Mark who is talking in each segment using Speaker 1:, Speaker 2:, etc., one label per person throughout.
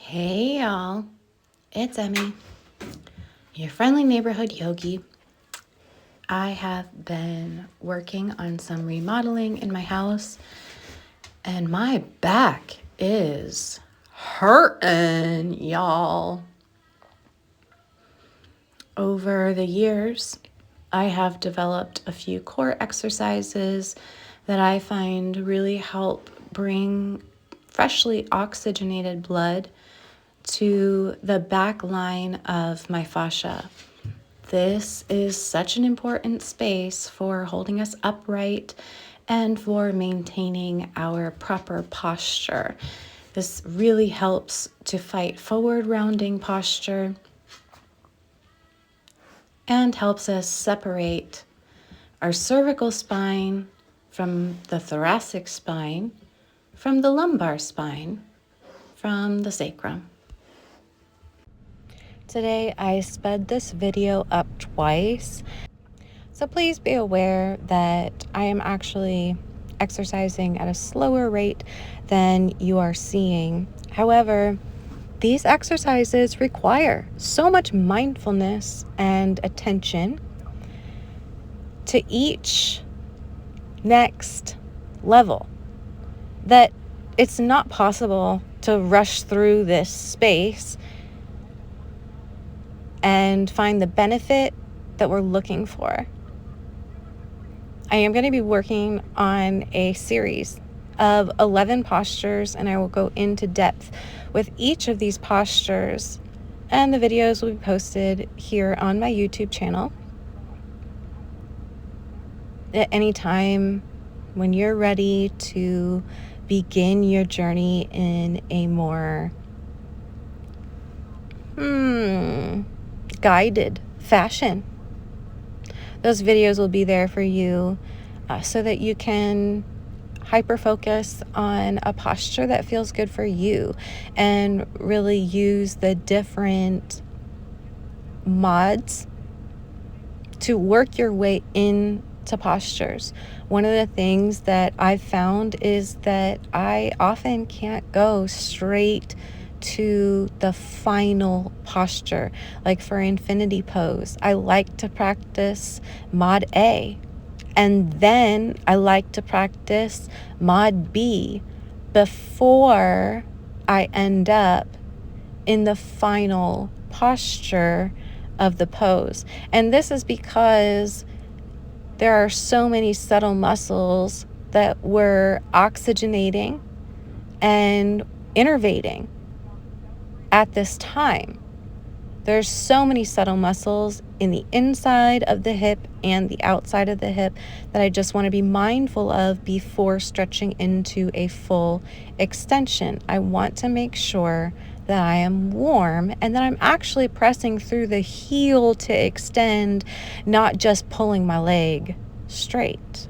Speaker 1: Hey y'all, it's Emmy, your friendly neighborhood yogi. I have been working on some remodeling in my house and my back is hurting, y'all. Over the years, I have developed a few core exercises that I find really help bring freshly oxygenated blood to the back line of my fascia. This is such an important space for holding us upright and for maintaining our proper posture. This really helps to fight forward rounding posture and helps us separate our cervical spine from the thoracic spine, from the lumbar spine, from the sacrum. Today I sped this video up twice, so please be aware that I am actually exercising at a slower rate than you are seeing. However, these exercises require so much mindfulness and attention to each next level that it's not possible to rush through this space and find the benefit that we're looking for. I am going to be working on a series of 11 postures, and I will go into depth with each of these postures, and the videos will be posted here on my YouTube channel. At any time when you're ready to begin your journey in a more guided fashion, those videos will be there for you so that you can hyper focus on a posture that feels good for you and really use the different mods to work your way into postures. One of the things that I've found is that I often can't go straight to the final posture. Like for infinity pose, I like to practice mod A, and then I like to practice mod B before I end up in the final posture of the pose. And this is because there are so many subtle muscles that we're oxygenating and innervating at this time. There's so many subtle muscles in the inside of the hip and the outside of the hip that I just want to be mindful of before stretching into a full extension. I want to make sure that I am warm and that I'm actually pressing through the heel to extend, not just pulling my leg straight.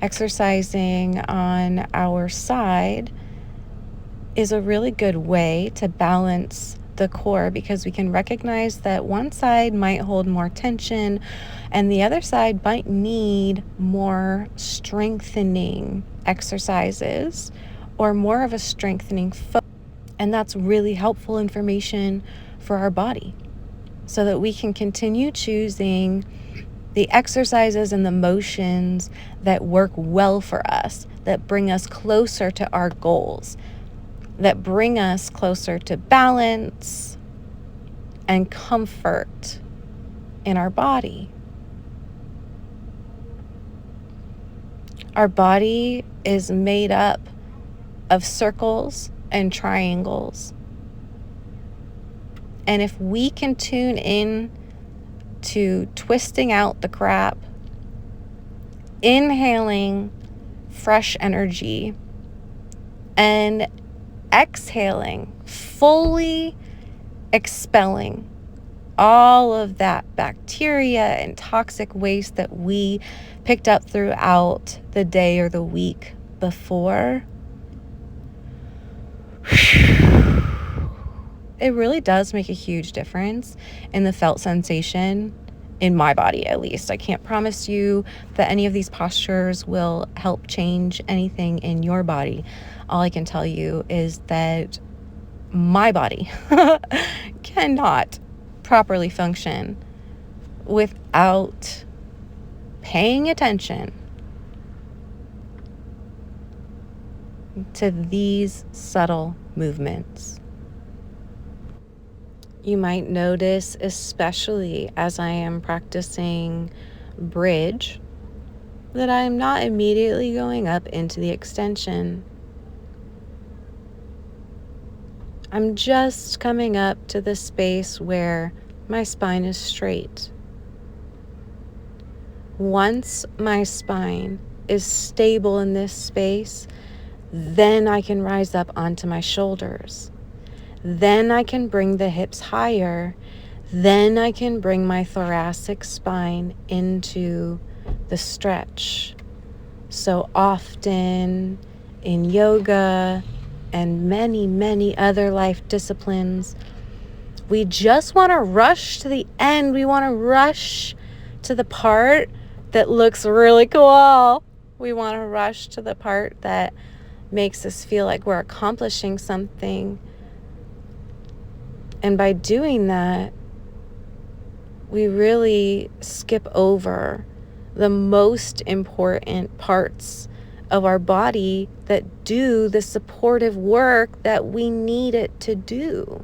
Speaker 1: Exercising on our side is a really good way to balance the core, because we can recognize that one side might hold more tension and the other side might need more strengthening exercises or more of a strengthening focus. And that's really helpful information for our body so that we can continue choosing the exercises and the motions that work well for us, that bring us closer to our goals, that bring us closer to balance and comfort in our body. Our body is made up of circles and triangles. And if we can tune in to twisting out the crap, inhaling fresh energy, and exhaling, fully expelling all of that bacteria and toxic waste that we picked up throughout the day or the week before, it really does make a huge difference in the felt sensation in my body at least. I can't promise you that any of these postures will help change anything in your body. All I can tell you is that my body cannot properly function without paying attention to these subtle movements. You might notice, especially as I am practicing bridge, that I'm not immediately going up into the extension. I'm just coming up to the space where my spine is straight. Once my spine is stable in this space, then I can rise up onto my shoulders. Then I can bring the hips higher. Then I can bring my thoracic spine into the stretch. So often in yoga and many, many other life disciplines, we just want to rush to the end. We want to rush to the part that looks really cool. We want to rush to the part that makes us feel like we're accomplishing something. And by doing that, we really skip over the most important parts of our body that do the supportive work that we need it to do.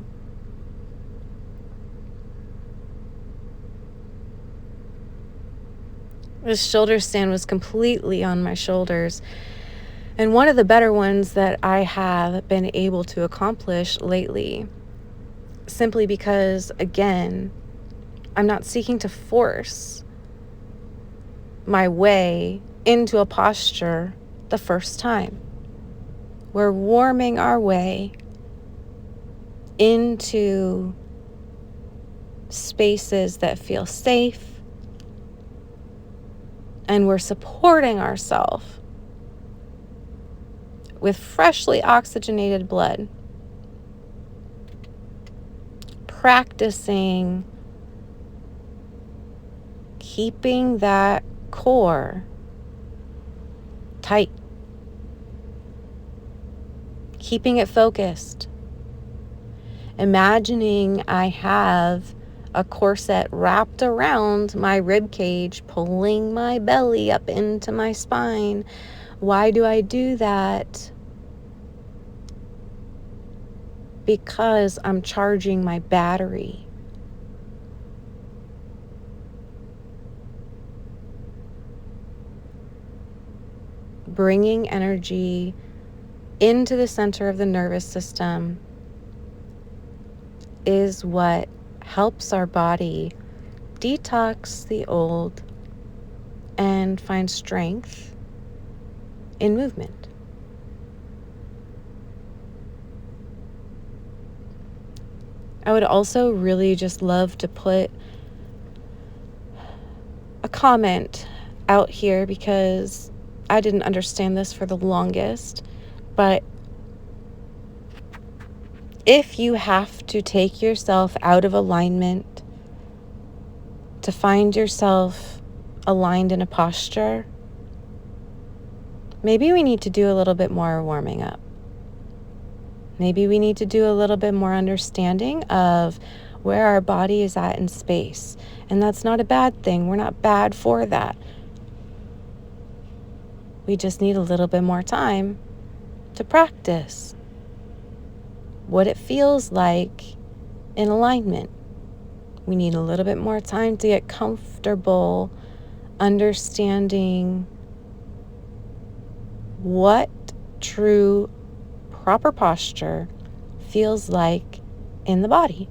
Speaker 1: This shoulder stand was completely on my shoulders. And one of the better ones that I have been able to accomplish lately, simply because, again, I'm not seeking to force my way into a posture the first time. We're warming our way into spaces that feel safe, and we're supporting ourselves with freshly oxygenated blood, practicing keeping that core tight, keeping it focused. Imagining I have a corset wrapped around my rib cage, pulling my belly up into my spine. Why do I do that? Because I'm charging my battery. Bringing energy into the center of the nervous system is what helps our body detox the old and find strength in movement. I would also really just love to put a comment out here, because I didn't understand this for the longest, but if you have to take yourself out of alignment to find yourself aligned in a posture, maybe we need to do a little bit more warming up. Maybe we need to do a little bit more understanding of where our body is at in space. And that's not a bad thing. We're not bad for that. We just need a little bit more time to practice what it feels like in alignment. We need a little bit more time to get comfortable understanding what true proper posture feels like in the body.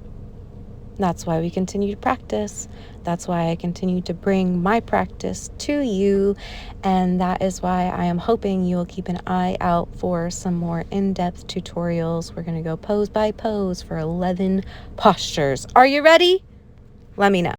Speaker 1: That's why we continue to practice. That's why I continue to bring my practice to you. And that is why I am hoping you will keep an eye out for some more in-depth tutorials. We're going to go pose by pose for 11 postures. Are you ready? Let me know.